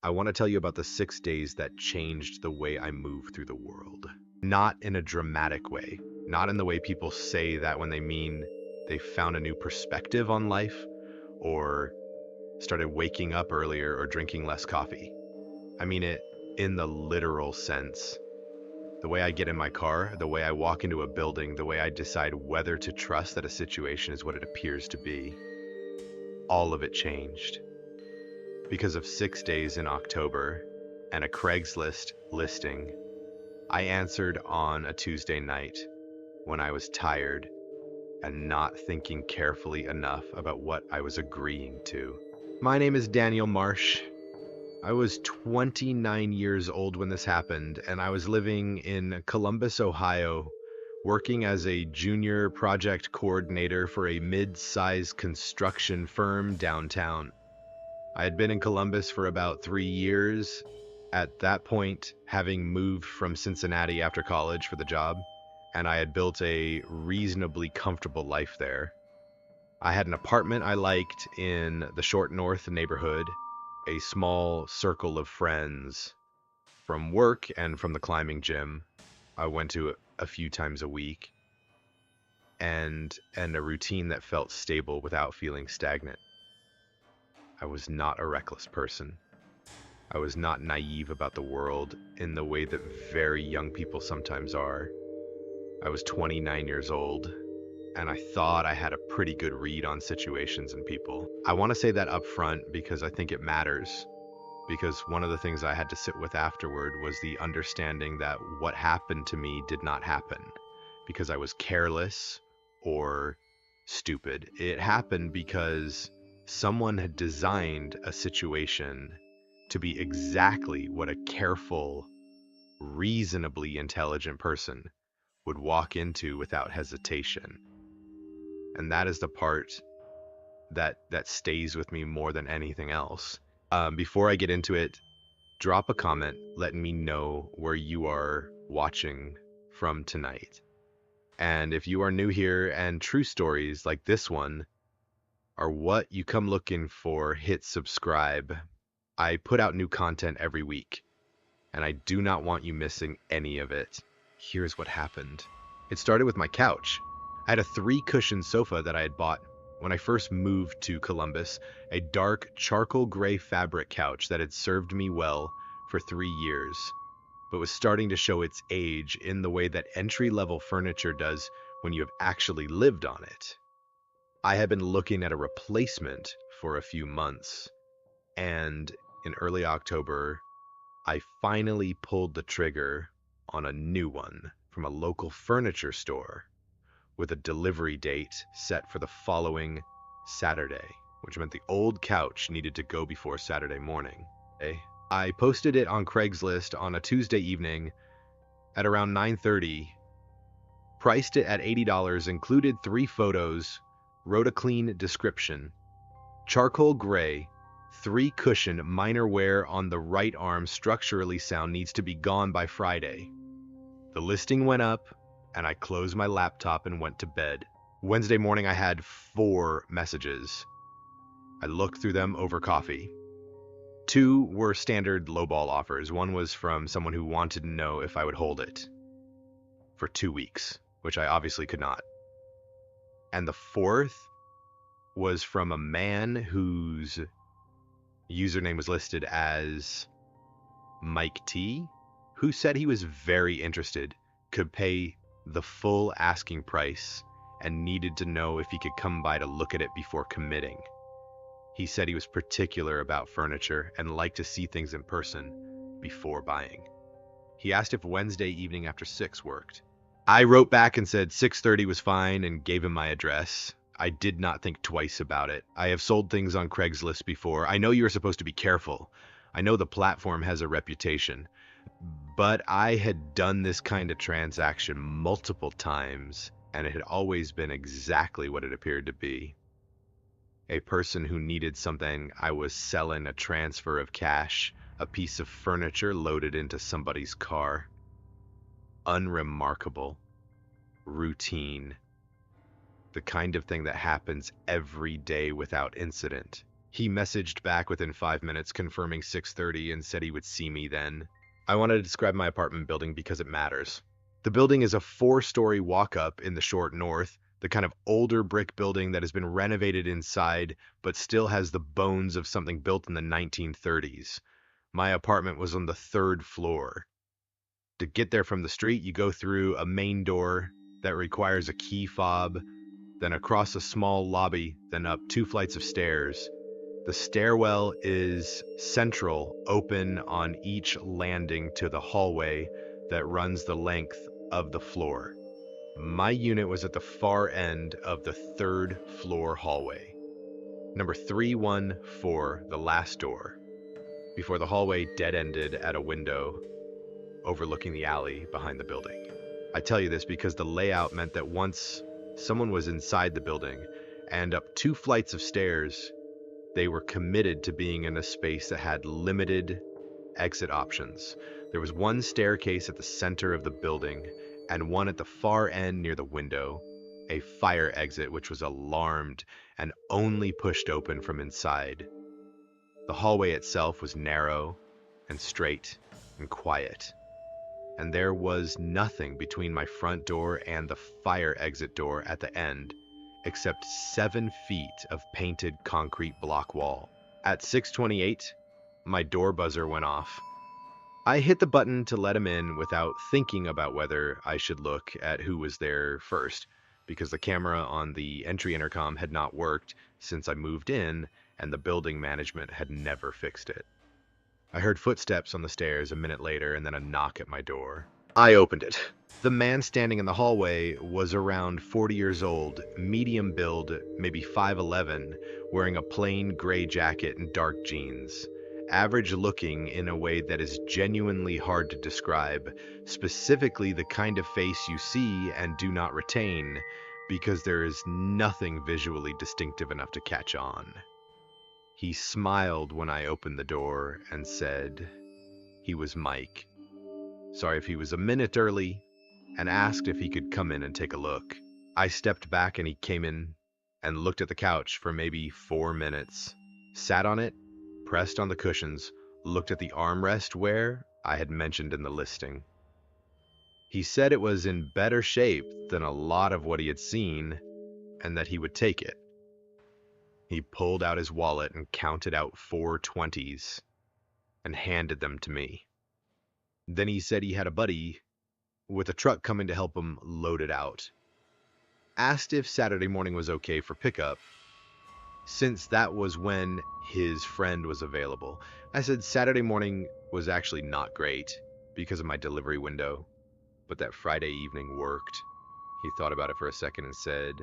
I want to tell you about the 6 days that changed the way I move through the world. Not in a dramatic way, not in the way people say that when they mean they found a new perspective on life or started waking up earlier or drinking less coffee. I mean it in the literal sense. The way I get in my car, the way I walk into a building, the way I decide whether to trust that a situation is what it appears to be. All of it changed because of 6 days in October and a Craigslist listing. I answered on a Tuesday night when I was tired and not thinking carefully enough about what I was agreeing to. My name is Daniel Marsh. I was 29 years old when this happened, and I was living in Columbus, Ohio, working as a junior project coordinator for a mid-sized construction firm downtown. I had been in Columbus for about 3 years, at that point, having moved from Cincinnati after college for the job, and I had built a reasonably comfortable life there. I had an apartment I liked in the Short North neighborhood, a small circle of friends from work and from the climbing gym I went to a few times a week, and a routine that felt stable without feeling stagnant. I was not a reckless person. I was not naive about the world in the way that very young people sometimes are. I was 29 years old, and I thought I had a pretty good read on situations and people. I want to say that up front because I think it matters. Because one of the things I had to sit with afterward was the understanding that what happened to me did not happen because I was careless or stupid. It happened because someone had designed a situation to be exactly what a careful, reasonably intelligent person would walk into without hesitation. And that is the part that stays with me more than anything else. Before I get into it, drop a comment letting me know where you are watching from tonight. And if you are new here and true stories like this one are what you come looking for, hit subscribe. I put out new content every week, and I do not want you missing any of it. Here's what happened. It started with my couch. I had a 3-cushion sofa that I had bought when I first moved to Columbus, a dark charcoal gray fabric couch that had served me well for 3 years, but was starting to show its age in the way that entry-level furniture does when you have actually lived on it. I had been looking at a replacement for a few months, and in early October, I finally pulled the trigger on a new one from a local furniture store with a delivery date set for the following Saturday, which meant the old couch needed to go before Saturday morning. I posted it on Craigslist on a Tuesday evening at around 9:30, priced it at $80, included 3 photos, wrote a clean description. Charcoal gray, 3-cushion, minor wear on the right arm, structurally sound, needs to be gone by Friday. The listing went up, and I closed my laptop and went to bed. Wednesday morning, I had 4 messages. I looked through them over coffee. 2 were standard lowball offers. One was from someone who wanted to know if I would hold it for 2 weeks, which I obviously could not. And the 4th was from a man whose username was listed as Mike T, who said he was very interested, could pay the full asking price, and needed to know if he could come by to look at it before committing. He said he was particular about furniture and liked to see things in person before buying. He asked if Wednesday evening after 6 worked. I wrote back and said 6:30 was fine and gave him my address. I did not think twice about it. I have sold things on Craigslist before. I know you're supposed to be careful. I know the platform has a reputation. But I had done this kind of transaction multiple times, and it had always been exactly what it appeared to be. A person who needed something I was selling, a transfer of cash, a piece of furniture loaded into somebody's car. Unremarkable. Routine. The kind of thing that happens every day without incident. He messaged back within 5 minutes, confirming 6:30, and said he would see me then. I wanted to describe my apartment building because it matters. The building is a 4-story walk-up in the short north, the kind of older brick building that has been renovated inside but still has the bones of something built in the 1930s. My apartment was on the 3rd floor. To get there from the street, you go through a main door that requires a key fob, then across a small lobby, then up 2 flights of stairs. The stairwell is central, open on each landing to the hallway that runs the length of the floor. My unit was at the far end of the 3rd floor hallway. Number 314, the last door, before the hallway dead-ended at a window overlooking the alley behind the building. I tell you this because the layout meant that once someone was inside the building and up 2 flights of stairs, they were committed to being in a space that had limited exit options. There was one staircase at the center of the building and one at the far end near the window, a fire exit which was alarmed and only pushed open from inside. The hallway itself was narrow and straight and quiet, and there was nothing between my front door and the fire exit door at the end, except 7 feet of painted concrete block wall. At 6:28, my door buzzer went off. I hit the button to let him in without thinking about whether I should look at who was there first, because the camera on the entry intercom had not worked since I moved in, and the building management had never fixed it. I heard footsteps on the stairs a minute later and then a knock at my door. I opened it. The man standing in the hallway was around 40 years old, medium build, maybe 5'11", wearing a plain gray jacket and dark jeans. Average looking in a way that is genuinely hard to describe, specifically the kind of face you see and do not retain, because there is nothing visually distinctive enough to catch on. He smiled when I opened the door and said he was Mike. Sorry if he was a minute early, and asked if he could come in and take a look. I stepped back and he came in and looked at the couch for maybe 4 minutes, sat on it, pressed on the cushions, looked at the armrest where I had mentioned in the listing. He said it was in better shape than a lot of what he had seen and that he would take it. He pulled out his wallet and counted out 4 20s and handed them to me. Then he said he had a buddy with a truck coming to help him load it out. Asked if Saturday morning was okay for pickup, since that was when his friend was available. I said Saturday morning was actually not great because of my delivery window, but that Friday evening worked. He thought about it for a second and said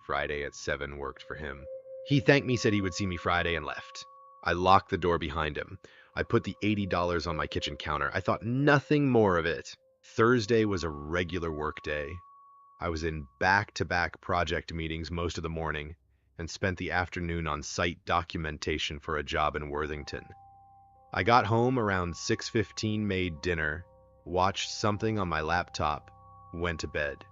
Friday at 7 worked for him. He thanked me, said he would see me Friday, and left. I locked the door behind him. I put the $80 on my kitchen counter. I thought nothing more of it. Thursday was a regular work day. I was in back-to-back project meetings most of the morning and spent the afternoon on site documentation for a job in Worthington. I got home around 6:15, made dinner, watched something on my laptop, went to bed.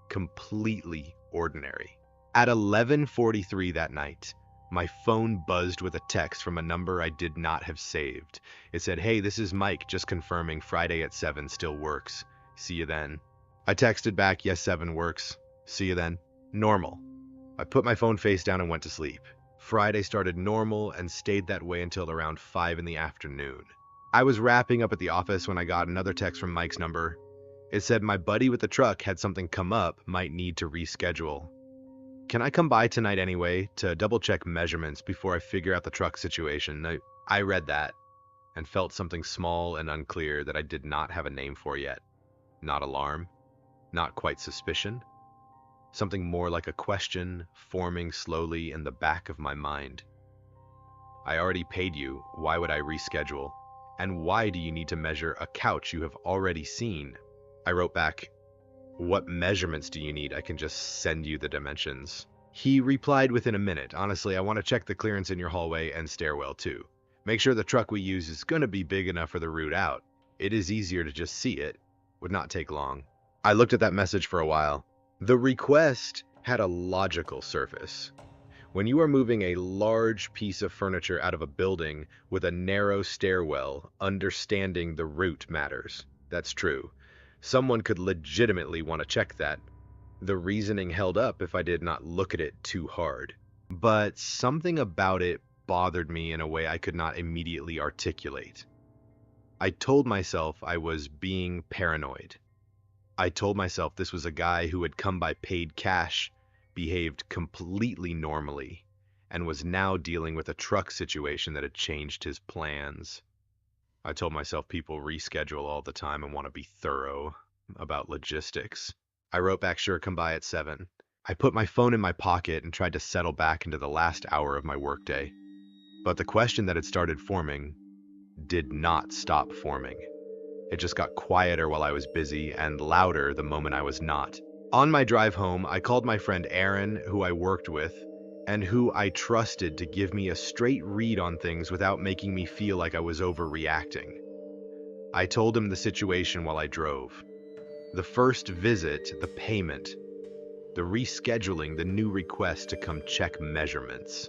Completely ordinary. At 11:43 that night, my phone buzzed with a text from a number I did not have saved. It said, "Hey, this is Mike, just confirming Friday at 7 still works. See you then." I texted back, "Yes, 7 works. See you then." Normal. I put my phone face down and went to sleep. Friday started normal and stayed that way until around 5 in the afternoon. I was wrapping up at the office when I got another text from Mike's number. It said my buddy with the truck had something come up, might need to reschedule. Can I come by tonight anyway to double check measurements before I figure out the truck situation? I read that and felt something small and unclear that I did not have a name for yet. Not alarm, not quite suspicion. Something more like a question forming slowly in the back of my mind. I already paid you, why would I reschedule? And why do you need to measure a couch you have already seen? I wrote back, "What measurements do you need? I can just send you the dimensions." He replied within a minute, "Honestly, I want to check the clearance in your hallway and stairwell too. Make sure the truck we use is going to be big enough for the route out. It is easier to just see it. Would not take long." I looked at that message for a while. The request had a logical surface. When you are moving a large piece of furniture out of a building with a narrow stairwell, understanding the route matters. That's true. Someone could legitimately want to check that. The reasoning held up if I did not look at it too hard. But something about it bothered me in a way I could not immediately articulate. I told myself I was being paranoid. I told myself this was a guy who had come by paid cash, behaved completely normally, and was now dealing with a truck situation that had changed his plans. I told myself people reschedule all the time and want to be thorough about logistics. I wrote back, sure, come by at 7. I put my phone in my pocket and tried to settle back into the last hour of my workday. But the question that had started forming did not stop forming. It just got quieter while I was busy and louder the moment I was not. On my drive home, I called my friend Aaron, who I worked with, and who I trusted to give me a straight read on things without making me feel like I was overreacting. I told him the situation while I drove. The first visit, the payment, the rescheduling, the new request to come check measurements.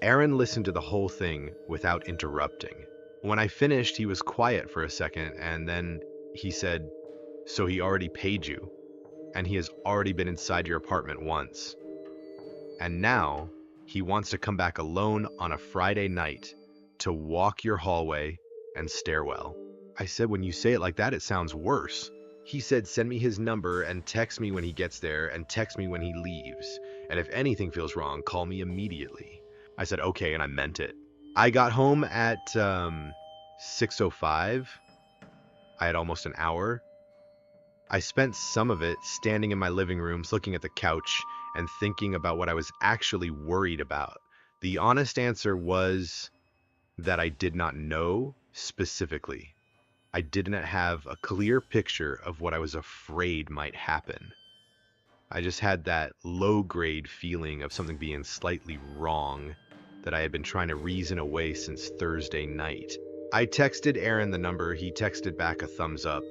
Aaron listened to the whole thing without interrupting. When I finished, he was quiet for a second, and then he said, so he already paid you, and he has already been inside your apartment once. And now he wants to come back alone on a Friday night to walk your hallway and stairwell. I said, when you say it like that, it sounds worse. He said, send me his number and text me when he gets there and text me when he leaves. And if anything feels wrong, call me immediately. I said, okay, and I meant it. I got home at 6:05. I had almost an hour. I spent some of it standing in my living rooms looking at the couch and thinking about what I was actually worried about. The honest answer was that I did not know specifically. I didn't have a clear picture of what I was afraid might happen. I just had that low-grade feeling of something being slightly wrong that I had been trying to reason away since Thursday night. I texted Aaron the number. He texted back a thumbs up.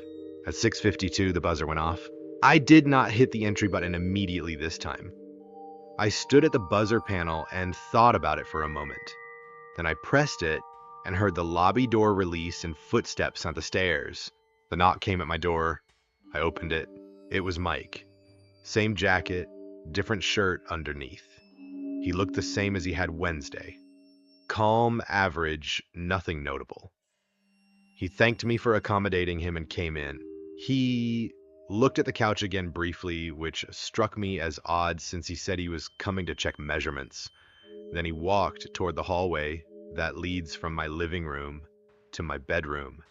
At 6:52, the buzzer went off. I did not hit the entry button immediately this time. I stood at the buzzer panel and thought about it for a moment. Then I pressed it and heard the lobby door release and footsteps on the stairs. The knock came at my door. I opened it. It was Mike. Same jacket, different shirt underneath. He looked the same as he had Wednesday. Calm, average, nothing notable. He thanked me for accommodating him and came in. He looked at the couch again briefly, which struck me as odd since he said he was coming to check measurements. Then he walked toward the hallway that leads from my living room to my bedroom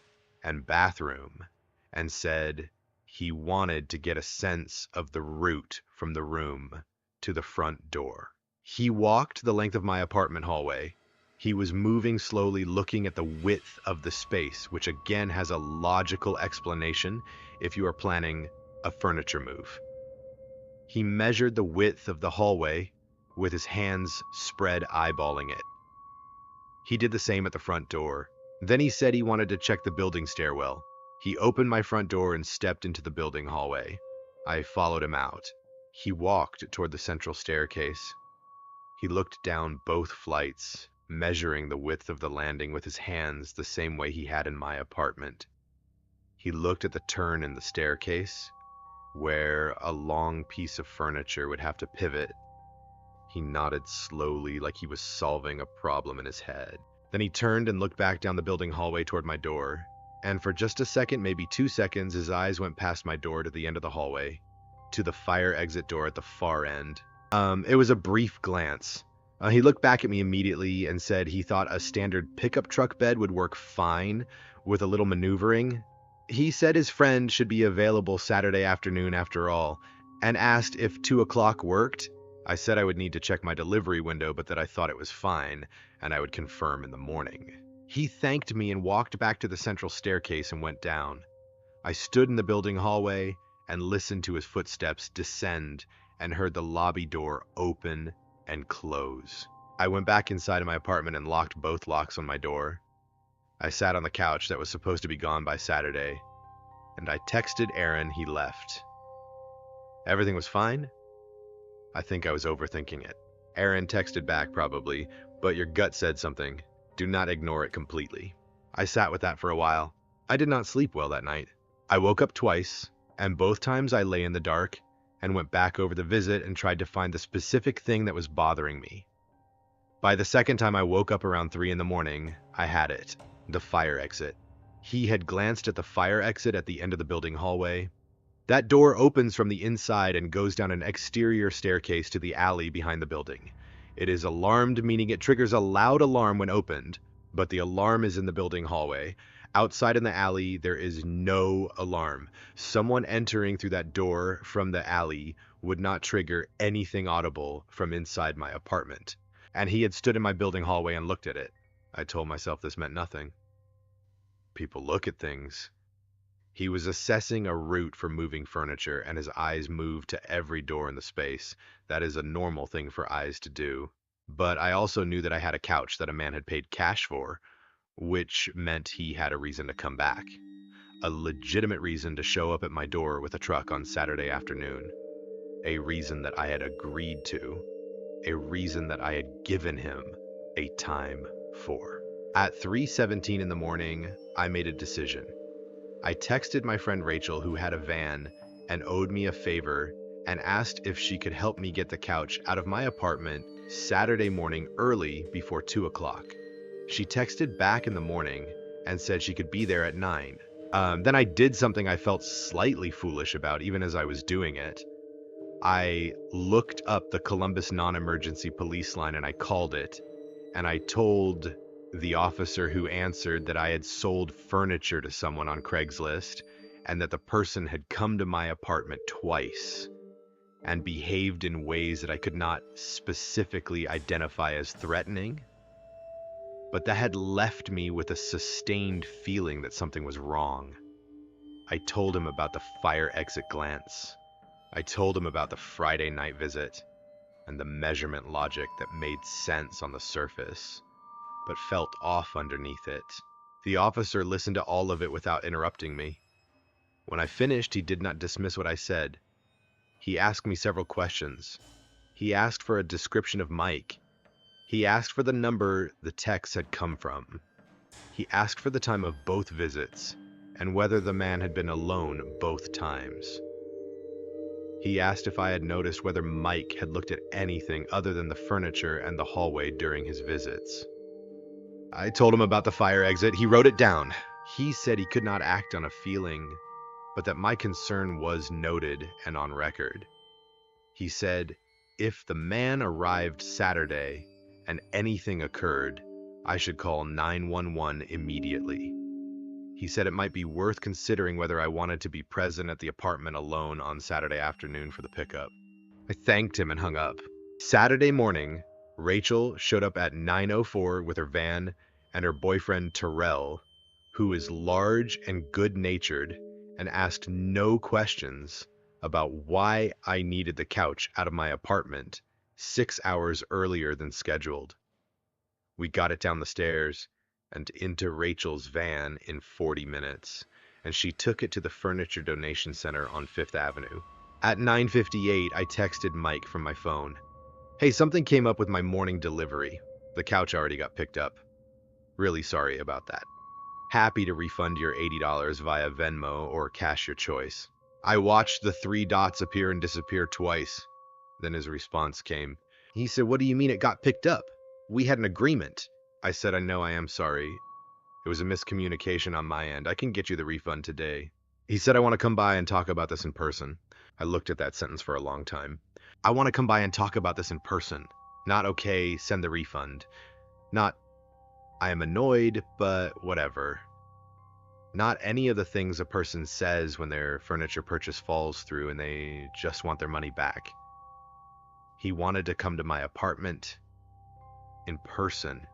and bathroom and said he wanted to get a sense of the route from the room to the front door. He walked the length of my apartment hallway. He was moving slowly, looking at the width of the space, which again has a logical explanation if you are planning a furniture move. He measured the width of the hallway with his hands spread, eyeballing it. He did the same at the front door. Then he said he wanted to check the building stairwell. He opened my front door and stepped into the building hallway. I followed him out. He walked toward the central staircase. He looked down both flights, measuring the width of the landing with his hands the same way he had in my apartment. He looked at the turn in the staircase, where a long piece of furniture would have to pivot. He nodded slowly like he was solving a problem in his head. Then he turned and looked back down the building hallway toward my door. And for just a second, maybe 2 seconds, his eyes went past my door to the end of the hallway, to the fire exit door at the far end. It was a brief glance. He looked back at me immediately and said he thought a standard pickup truck bed would work fine with a little maneuvering. He said his friend should be available Saturday afternoon after all, and asked if 2 o'clock worked. I said I would need to check my delivery window, but that I thought it was fine, and I would confirm in the morning. He thanked me and walked back to the central staircase and went down. I stood in the building hallway and listened to his footsteps descend and heard the lobby door open and close. I went back inside of my apartment and locked both locks on my door. I sat on the couch that was supposed to be gone by Saturday, and I texted Aaron he left. Everything was fine. I think I was overthinking it. Aaron texted back probably, but your gut said something. Do not ignore it completely. I sat with that for a while. I did not sleep well that night. I woke up twice, and both times I lay in the dark and went back over the visit and tried to find the specific thing that was bothering me. By the second time I woke up around 3 in the morning, I had it. The fire exit. He had glanced at the fire exit at the end of the building hallway. That door opens from the inside and goes down an exterior staircase to the alley behind the building. It is alarmed, meaning it triggers a loud alarm when opened, but the alarm is in the building hallway. Outside in the alley, there is no alarm. Someone entering through that door from the alley would not trigger anything audible from inside my apartment. And he had stood in my building hallway and looked at it. I told myself this meant nothing. People look at things. He was assessing a route for moving furniture, and his eyes moved to every door in the space. That is a normal thing for eyes to do. But I also knew that I had a couch that a man had paid cash for, which meant he had a reason to come back. A legitimate reason to show up at my door with a truck on Saturday afternoon. A reason that I had agreed to. A reason that I had given him a time for. At 3:17 in the morning, I made a decision. I texted my friend Rachel, who had a van and owed me a favor, and asked if she could help me get the couch out of my apartment Saturday morning early before 2 o'clock. She texted back in the morning and said she could be there at 9. Then I did something I felt slightly foolish about even as I was doing it. I looked up the Columbus non-emergency police line and I called it, and I told the officer who answered that I had sold furniture to someone on Craigslist and that the person had come to my apartment twice and behaved in ways that I could not specifically identify as threatening, but that had left me with a sustained feeling that something was wrong. I told him about the fire exit glance. I told him about the Friday night visit and the measurement logic that made sense on the surface, but felt off underneath it. The officer listened to all of it without interrupting me. When I finished, he did not dismiss what I said. He asked me several questions. He asked for a description of Mike. He asked for the number the text had come from. He asked for the time of both visits and whether the man had been alone both times. He asked if I had noticed whether Mike had looked at anything other than the furniture and the hallway during his visits. I told him about the fire exit. He wrote it down. He said he could not act on a feeling, but that my concern was noted and on record. He said, if the man arrived Saturday and anything occurred, I should call 911 immediately. He said it might be worth considering whether I wanted to be present at the apartment alone on Saturday afternoon for the pickup. I thanked him and hung up. Saturday morning, Rachel showed up at 9:04 with her van and her boyfriend Terrell, who is large and good-natured, and asked no questions about why I needed the couch out of my apartment 6 hours earlier than scheduled. We got it down the stairs and into Rachel's van in 40 minutes, and she took it to the Furniture Donation Center on 5th Avenue. At 9:58, I texted Mike from my phone. Hey, something came up with my morning delivery. The couch already got picked up. Really sorry about that. Happy to refund your $80 via Venmo or cash your choice. I watched the 3 dots appear and disappear twice. Then his response came. He said, what do you mean it got picked up? We had an agreement. I said, I know, I am sorry. It was a miscommunication on my end. I can get you the refund today. He said, I want to come by and talk about this in person. I looked at that sentence for a long time. I want to come by and talk about this in person. Not okay, send the refund. Not, I am annoyed, but whatever. Not any of the things a person says when their furniture purchase falls through and they just want their money back. He wanted to come to my apartment in person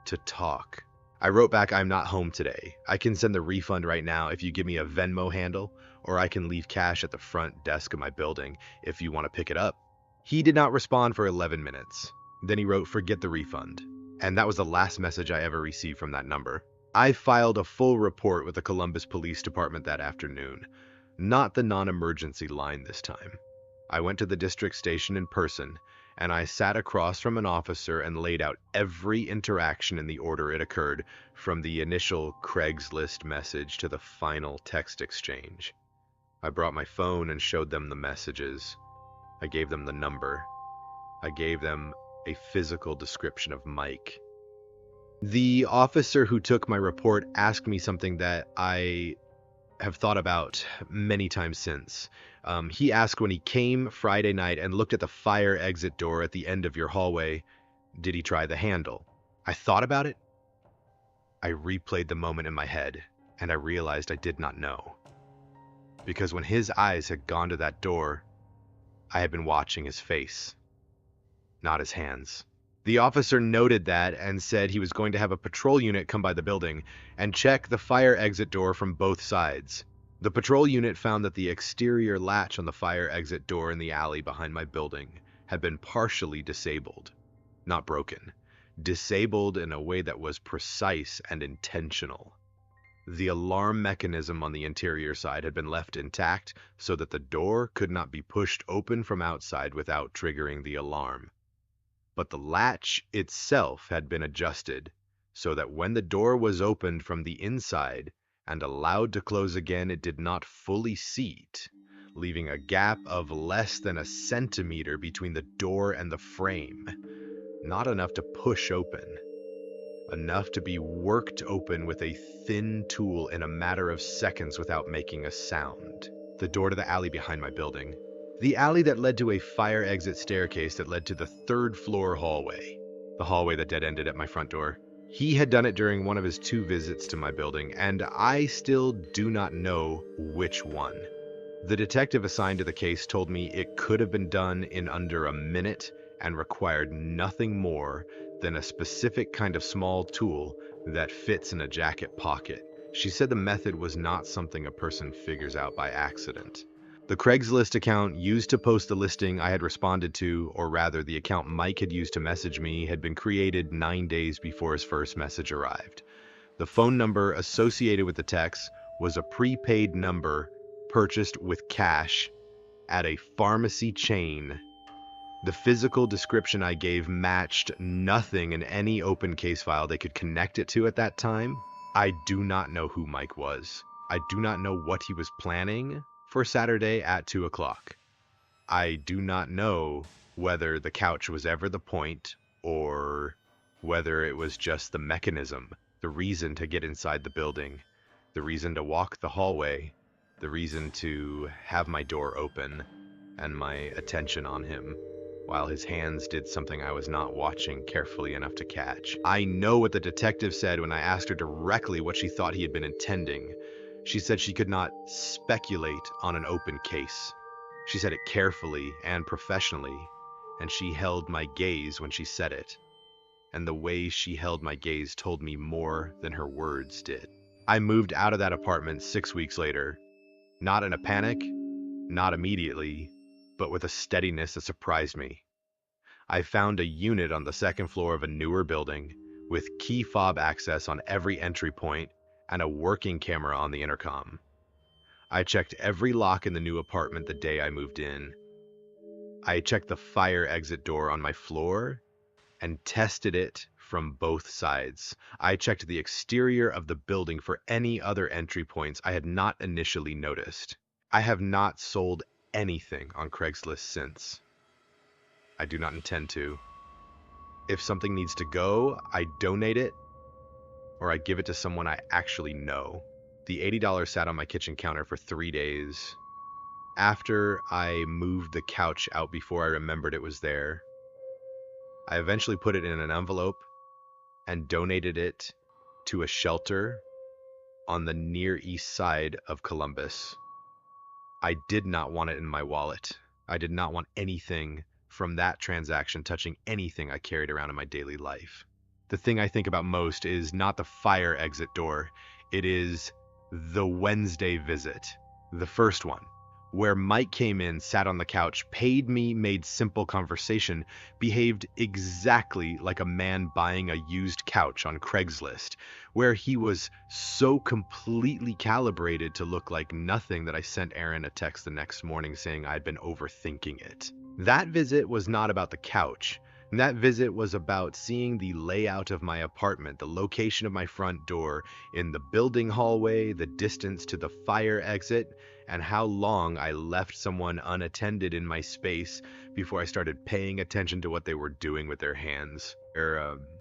to talk. I wrote back, I'm not home today. I can send the refund right now if you give me a Venmo handle, or I can leave cash at the front desk of my building if you want to pick it up. He did not respond for 11 minutes. Then he wrote, forget the refund. And that was the last message I ever received from that number. I filed a full report with the Columbus Police Department that afternoon, not the non-emergency line this time. I went to the district station in person and I sat across from an officer and laid out every interaction in the order it occurred, from the initial Craigslist message to the final text exchange. I brought my phone and showed them the messages. I gave them the number. I gave them a physical description of Mike. The officer who took my report asked me something that I have thought about many times since. He asked, when he came Friday night and looked at the fire exit door at the end of your hallway, did he try the handle? I thought about it. I replayed the moment in my head, and I realized I did not know. Because when his eyes had gone to that door, I had been watching his face, not his hands. The officer noted that and said he was going to have a patrol unit come by the building and check the fire exit door from both sides. The patrol unit found that the exterior latch on the fire exit door in the alley behind my building had been partially disabled. Not broken. Disabled in a way that was precise and intentional. The alarm mechanism on the interior side had been left intact so that the door could not be pushed open from outside without triggering the alarm. But the latch itself had been adjusted so that when the door was opened from the inside and allowed to close again, it did not fully seat, leaving a gap of less than a centimeter between the door and the frame. Not enough to push open. Enough to be worked open with a thin tool in a matter of seconds without making a sound. The door to the alley behind my building. The alley that led to a fire exit staircase that led to the third floor hallway. The hallway that dead-ended at my front door. He had done it during one of his 2 visits to my building, and I still do not know which one. The detective assigned to the case told me it could have been done in under a minute and required nothing more than a specific kind of small tool that fits in a jacket pocket. She said the method was not something a person figures out by accident. The Craigslist account used to post the listing I had responded to, or rather the account Mike had used to message me, had been created 9 days before his first message arrived. The phone number associated with the text was a prepaid number purchased with cash at a pharmacy chain. The physical description I gave matched nothing in any open case file they could connect it to at that time. I do not know who Mike was. I do not know what he was planning for Saturday at 2 o'clock. I do not know whether the couch was ever the point or whether it was just the mechanism, the reason to get inside the building, the reason to walk the hallway, the reason to have my door open and my attention on him while his hands did something I was not watching carefully enough to catch. I know what the detective said when I asked her directly what she thought he had been intending. She said she could not speculate on an open case. She said it carefully and professionally, and she held my gaze when she said it. And the way she held my gaze told me more than her words did. I moved out of that apartment 6 weeks later, not in a panic, not immediately, but with a steadiness that surprised me. I found a unit on the second floor of a newer building with key fob access on every entry point and a working camera on the intercom. I checked every lock in the new apartment the day I moved in. I checked the fire exit door on my floor and tested it from both sides. I checked the exterior of the building for any other entry points I had not initially noticed. I have not sold anything on Craigslist since. I do not intend to. If something needs to go, I donate it or I give it to someone I actually know. The $80 sat on my kitchen counter for 3 days. After I moved the couch out before I remembered it was there, I eventually put it in an envelope and donated it to a shelter on the Near East Side of Columbus. I did not want it in my wallet. I did not want anything from that transaction touching anything I carried around in my daily life. The thing I think about most is not the fire exit door. It is the Wednesday visit, the first one, where Mike came in, sat on the couch, paid me, made simple conversation, behaved exactly like a man buying a used couch on Craigslist, where he was so completely calibrated to look like nothing that I sent Aaron a text the next morning saying I'd been overthinking it. That visit was not about the couch. That visit was about seeing the layout of my apartment, the location of my front door, in the building hallway, the distance to the fire exit, and how long I left someone unattended in my space before I started paying attention to what they were doing with their hands.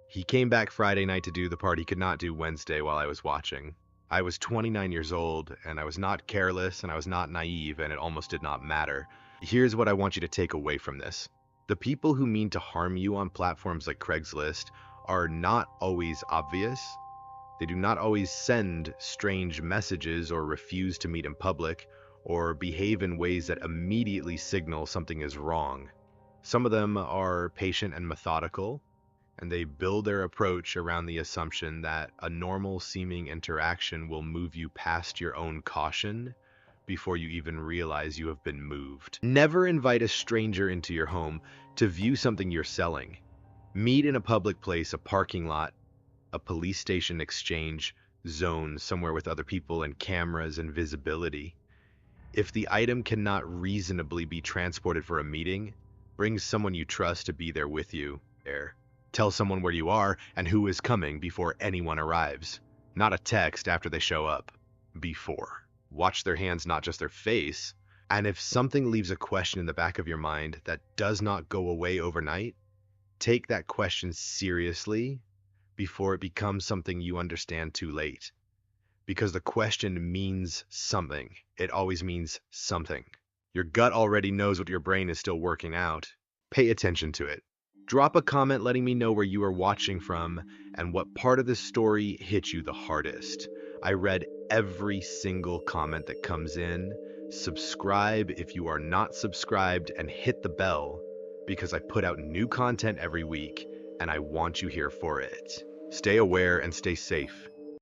He came back Friday night to do the part he could not do Wednesday while I was watching. I was 29 years old, and I was not careless, and I was not naive, and it almost did not matter. Here's what I want you to take away from this. The people who mean to harm you on platforms like Craigslist are not always obvious. They do not always send strange messages or refuse to meet in public or behave in ways that immediately signal something is wrong. Some of them are patient and methodical, and they build their approach around the assumption that a normal seeming interaction will move you past your own caution before you even realize you have been moved. Never invite a stranger into your home to view something you're selling. Meet in a public place, a parking lot, a police station exchange zone, somewhere with other people and cameras and visibility. If the item cannot reasonably be transported for a meeting, bring someone you trust to be there with you. Tell someone where you are and who is coming before anyone arrives. Not a text after they show up. Before. Watch their hands, not just their face. And if something leaves a question in the back of your mind that does not go away overnight, take that question seriously before it becomes something you understand too late. Because the question means something. It always means something. Your gut already knows what your brain is still working out. Pay attention to it. Drop a comment letting me know where you are watching from and what part of this story hit you the hardest. I read every single comment that comes in. Subscribe if you are not subscribed and hit the bell because I put out new content every week and I want you here for it. Stay aware and stay safe.